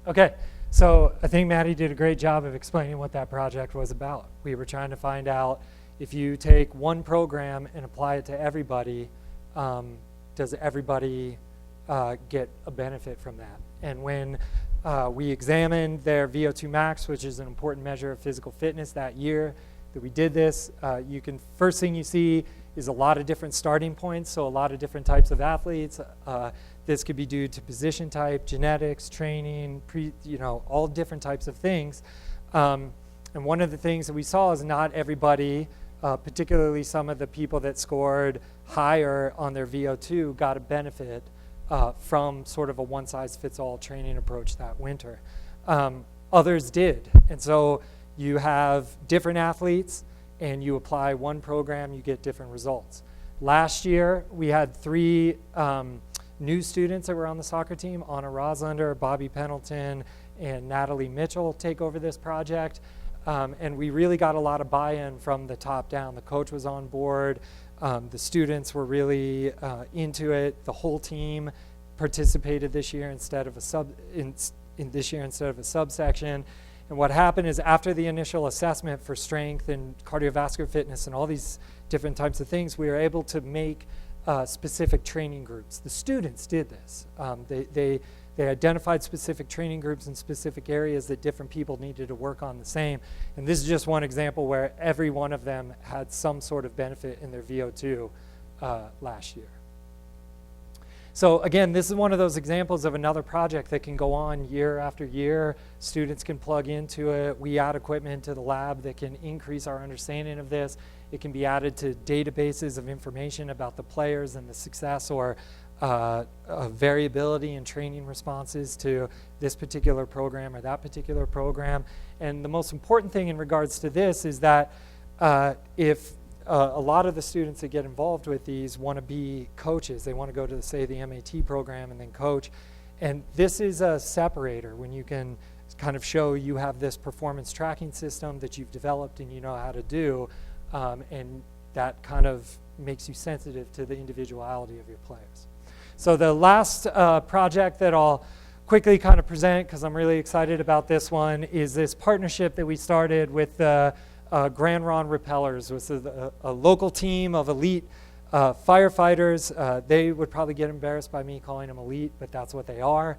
Okay, so I think Maddie did a great job of explaining what that project was about. We were trying to find out if you take one program and apply it to everybody, does everybody get a benefit from that? And when we examined their VO2 max, which is an important measure of physical fitness that year that we did this, first thing you see is a lot of different starting points, so a lot of different types of athletes. This could be due to position type, genetics, training, all different types of things. And one of the things that we saw is not everybody, particularly some of the people that scored higher on their VO2, got a benefit from sort of a one-size-fits-all training approach that winter. Others did. And so you have different athletes, and you apply one program, you get different results. Last year, we had 3 new students that were on the soccer team: Anna Roslander, Bobby Pendleton, and Natalie Mitchell take over this project. And we really got a lot of buy-in from the top down. The coach was on board. The students were really into it. The whole team participated this year instead of a subsection. And what happened is, after the initial assessment for strength and cardiovascular fitness and all these different types of things, we were able to make specific training groups. The students did this. They identified specific training groups in specific areas that different people needed to work on the same. And this is just one example where every one of them had some sort of benefit in their VO2 last year. So again, this is one of those examples of another project that can go on year after year. Students can plug into it. We add equipment to the lab that can increase our understanding of this. It can be added to databases of information about the players and the success or variability in training responses to this particular program or that particular program. And the most important thing in regards to this is that if a lot of the students that get involved with these want to be coaches, they want to go to, say, the MAT program and then coach. And this is a separator when you can kind of show you have this performance tracking system that you've developed and you know how to do, and that kind of makes you sensitive to the individuality of your players. So the last project that I'll quickly kind of present, because I'm really excited about this one, is this partnership that we started with the Ronde Rappellers, which is a local team of elite firefighters. They would probably get embarrassed by me calling them elite, but that's what they are.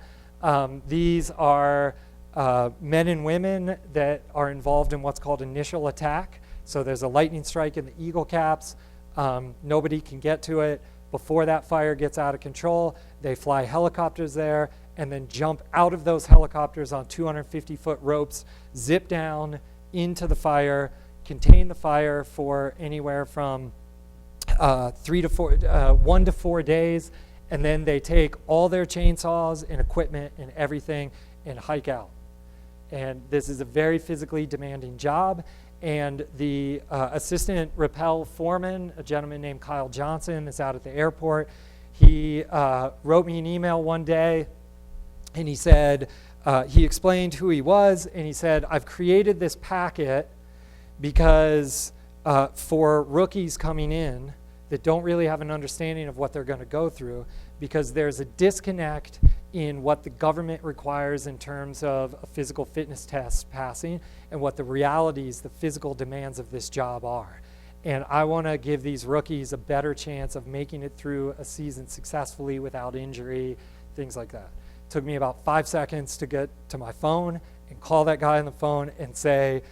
These are men and women that are involved in what's called initial attack. So there's a lightning strike in the eagle caps. Nobody can get to it. Before that fire gets out of control, they fly helicopters there and then jump out of those helicopters on 250-foot ropes, zip down into the fire, contain the fire for anywhere from 1 to 4 days, and then they take all their chainsaws and equipment and everything and hike out. And this is a very physically demanding job. And the assistant rappel foreman, a gentleman named Kyle Johnson, is out at the airport. He wrote me an email one day, and he said, he explained who he was, and he said, I've created this packet because for rookies coming in that don't really have an understanding of what they're going to go through, because there's a disconnect in what the government requires in terms of a physical fitness test passing and what the realities, the physical demands of this job are. And I want to give these rookies a better chance of making it through a season successfully without injury, things like that. It took me about 5 seconds to get to my phone and call that guy on the phone and say,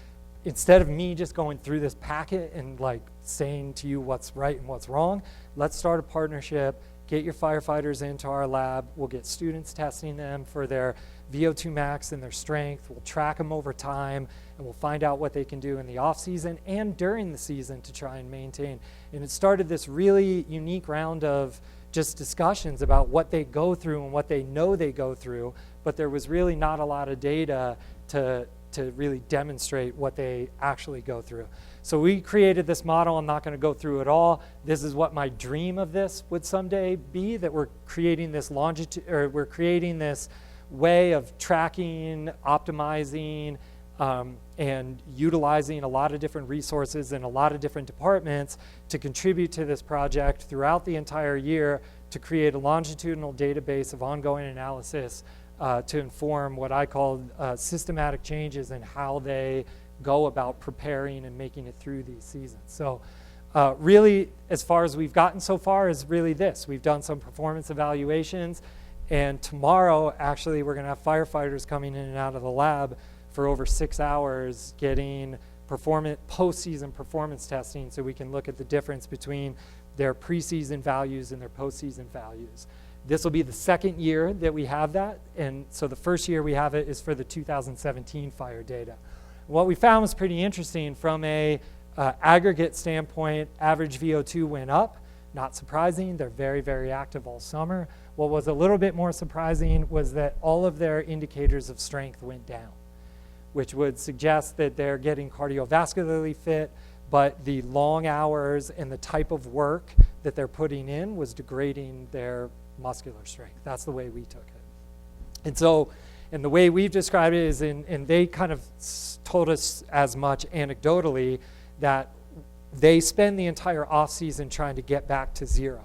instead of me just going through this packet and like saying to you what's right and what's wrong, let's start a partnership. Get your firefighters into our lab. We'll get students testing them for their VO2 max and their strength. We'll track them over time, and we'll find out what they can do in the off season and during the season to try and maintain. And it started this really unique round of just discussions about what they go through and what they know they go through, but there was really not a lot of data to really demonstrate what they actually go through. So we created this model. I'm not going to go through it all. This is what my dream of this would someday be, that we're creating this we're creating this way of tracking, optimizing, and utilizing a lot of different resources in a lot of different departments to contribute to this project throughout the entire year to create a longitudinal database of ongoing analysis to inform what I call systematic changes in how they go about preparing and making it through these seasons. So really, as far as we've gotten so far is really this. We've done some performance evaluations, and tomorrow, actually, we're going to have firefighters coming in and out of the lab for over 6 hours getting postseason performance testing so we can look at the difference between their preseason values and their postseason values. This will be the second year that we have that, and so the first year we have it is for the 2017 fire data. What we found was pretty interesting. From a aggregate standpoint, average VO2 went up. Not surprising, they're very, very active all summer. What was a little bit more surprising was that all of their indicators of strength went down, which would suggest that they're getting cardiovascularly fit, but the long hours and the type of work that they're putting in was degrading their muscular strength. That's the way we took it. And so, and the way we've described it is, and they kind of told us as much anecdotally, that they spend the entire off season trying to get back to zero.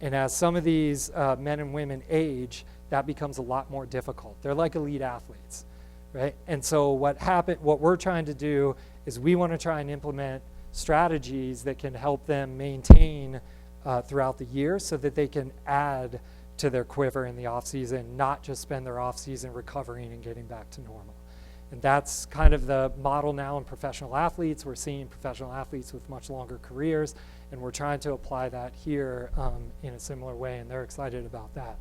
And as some of these men and women age, that becomes a lot more difficult. They're like elite athletes, right? And so what we're trying to do is we want to try and implement strategies that can help them maintain throughout the year so that they can add to their quiver in the off season, not just spend their off season recovering and getting back to normal. And that's kind of the model now in professional athletes. We're seeing professional athletes with much longer careers, and we're trying to apply that here in a similar way, and they're excited about that.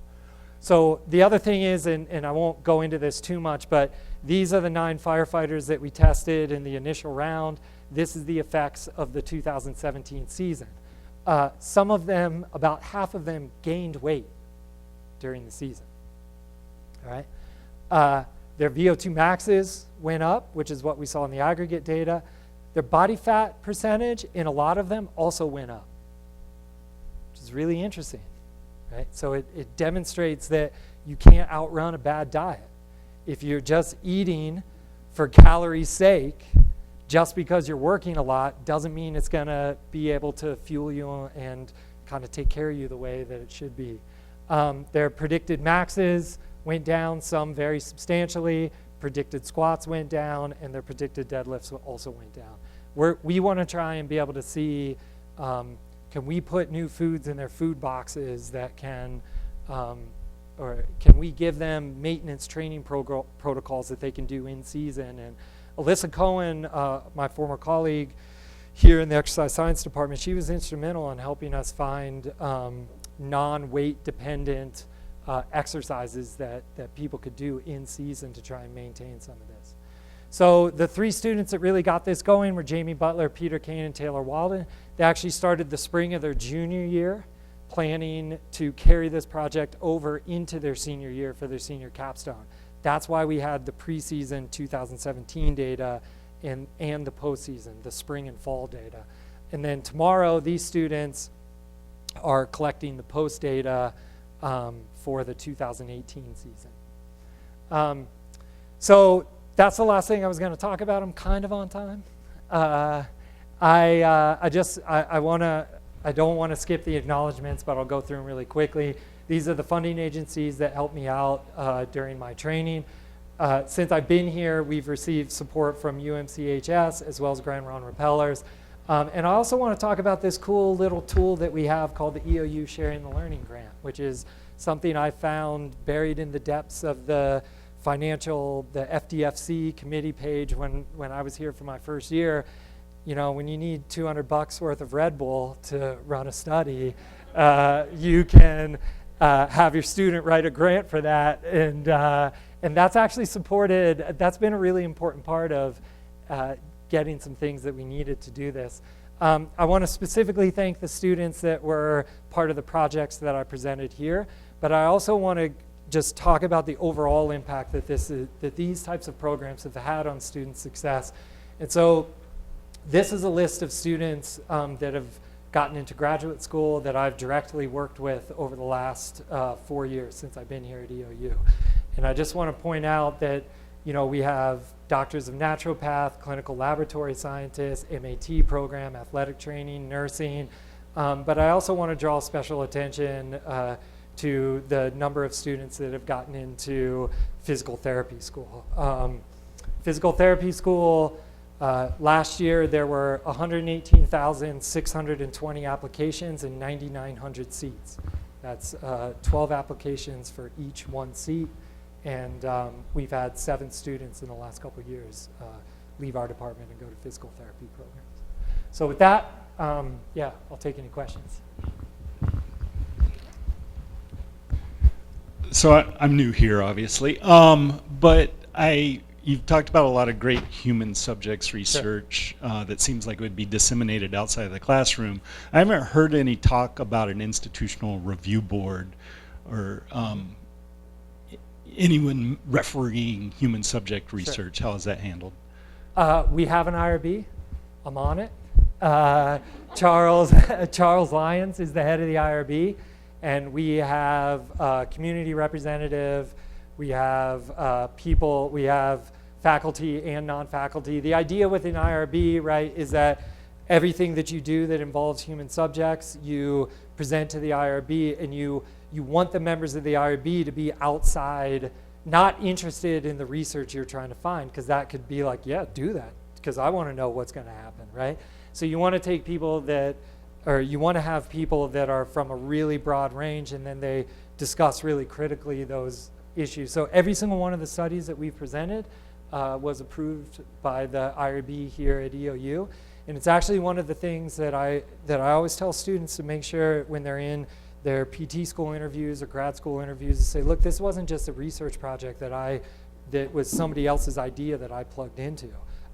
So the other thing is, and I won't go into this too much, but these are the 9 firefighters that we tested in the initial round. This is the effects of the 2017 season. Some of them, about half of them, gained weight during the season. All right. Their VO2 maxes went up, which is what we saw in the aggregate data. Their body fat percentage in a lot of them also went up, which is really interesting, right? So it demonstrates that you can't outrun a bad diet. if you're just eating for calories' sake, just because you're working a lot doesn't mean it's going to be able to fuel you and kind of take care of you the way that it should be. Their predicted maxes went down, some very substantially. Predicted squats went down, and their predicted deadlifts also went down. We want to try and be able to see, can we put new foods in their food boxes that can, or can we give them maintenance training protocols that they can do in season? And Alyssa Cohen, my former colleague here in the exercise science department, she was instrumental in helping us find non-weight dependent exercises that people could do in season to try and maintain some of this. So the 3 students that really got this going were Jamie Butler, Peter Kane, and Taylor Walden. They actually started the spring of their junior year planning to carry this project over into their senior year for their senior capstone. That's why we had the preseason 2017 data and the postseason, the spring and fall data. And then tomorrow, these students are collecting the post data for the 2018 season. So that's the last thing I was going to talk about. I'm kind of on time. I don't want to skip the acknowledgements, but I'll go through them really quickly. These are the funding agencies that helped me out during my training. Since I've been here, we've received support from UMCHS as well as Grand Ronde Rappellers. And I also want to talk about this cool little tool that we have called the EOU Sharing the Learning Grant, which is something I found buried in the depths of the FDFC committee page when I was here for my first year. You know, when you need $200 worth of Red Bull to run a study, you can have your student write a grant for that, and that's actually supported. That's been a really important part of getting some things that we needed to do this. I want to specifically thank the students that were part of the projects that I presented here, but I also want to just talk about the overall impact that these types of programs have had on student success. And so this is a list of students that have gotten into graduate school that I've directly worked with over the last 4 years since I've been here at EOU. And I just want to point out that, you know, we have doctors of naturopath, clinical laboratory scientists, MAT program, athletic training, nursing. But I also want to draw special attention to the number of students that have gotten into physical therapy school. Physical therapy school, last year there were 118,620 applications and 9,900 seats. That's 12 applications for each one seat. And we've had 7 students in the last couple of years leave our department and go to physical therapy programs. So with that, yeah, I'll take any questions.
So I'm new here, obviously, but you've talked about a lot of great human subjects research that seems like it would be disseminated outside of the classroom. I haven't heard any talk about an institutional review board or anyone refereeing human subject research. Sure. How is that handled?
We have an IRB. I'm on it. Charles Lyons is the head of the IRB. And we have a community representative, we have people, we have faculty and non-faculty. The idea with an IRB, right, is that everything that you do that involves human subjects, you present to the IRB, and you want the members of the IRB to be outside, not interested in the research you're trying to find, because that could be like, yeah, do that, because I want to know what's going to happen, right? So you want to take people that, or you want to have people that are from a really broad range, and then they discuss really critically those issues. So every single one of the studies that we've presented was approved by the IRB here at EOU. And it's actually one of the things that I always tell students to make sure when they're in their PT school interviews or grad school interviews to say, look, this wasn't just a research project that was somebody else's idea that I plugged into.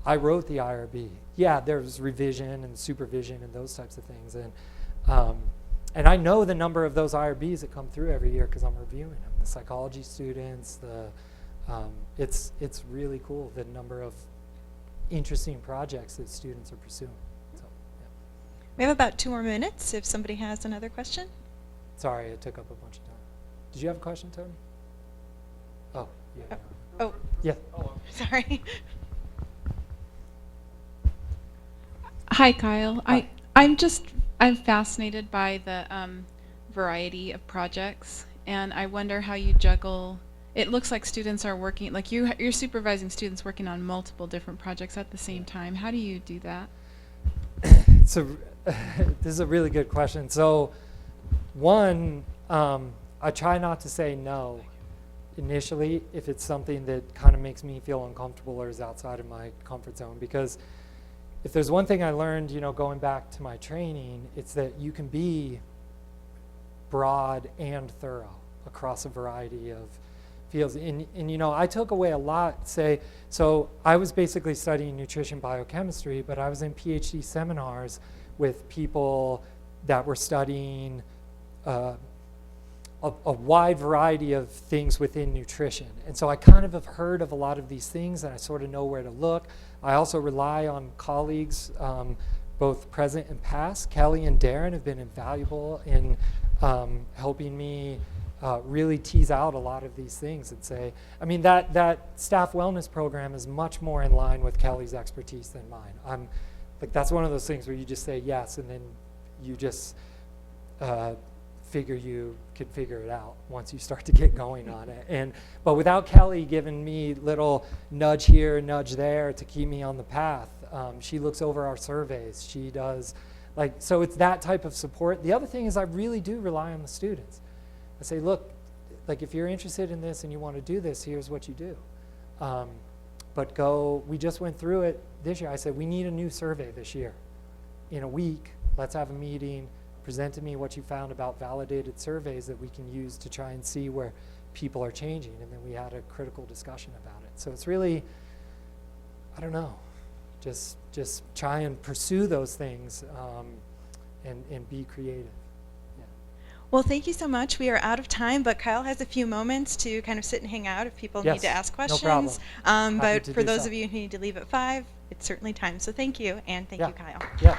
I wrote the IRB. Yeah, there's revision and supervision and those types of things. And I know the number of those IRBs that come through every year because I'm reviewing them. The psychology students, it's really cool, the number of interesting projects that students are pursuing. So, yeah.
We have about 2 more minutes if somebody has another question.
Sorry, it took up a bunch of time. Did you have a question, Tony? Oh, yeah.
Oh,
Yeah.
sorry.
Hi, Kyle.
Hi.
I'm fascinated by the variety of projects, and I wonder how you juggle. It looks like students are working, like you're supervising students working on multiple different projects at the same time. How do you do that?
So this is a really good question. So one, I try not to say no initially if it's something that kind of makes me feel uncomfortable or is outside of my comfort zone, because if there's one thing I learned, going back to my training, it's that you can be broad and thorough across a variety of fields. And I took away a lot, so I was basically studying nutrition biochemistry, but I was in PhD seminars with people that were studying a wide variety of things within nutrition. And so I kind of have heard of a lot of these things, and I sort of know where to look. I also rely on colleagues, both present and past. Kelly and Darren have been invaluable in helping me really tease out a lot of these things and say, I mean, that staff wellness program is much more in line with Kelly's expertise than mine. That's one of those things where you just say yes, and then you just figure you could figure it out once you start to get going on it. But without Kelly giving me little nudge here, nudge there to keep me on the path, she looks over our surveys. She does, so it's that type of support. The other thing is I really do rely on the students. I say, look, if you're interested in this and you want to do this, here's what you do. But we just went through it this year. I said, we need a new survey this year. In a week, let's have a meeting. Present to me what you found about validated surveys that we can use to try and see where people are changing. And then we had a critical discussion about it. So it's really, I don't know, just try and pursue those things and be creative. Yeah.
Well, thank you so much. We are out of time, but Kyle has a few moments to kind of sit and hang out if people need to ask questions.
No problem.
But for those of you who need to leave at 5, it's certainly time. So thank you, and thank you, Kyle.
Yeah.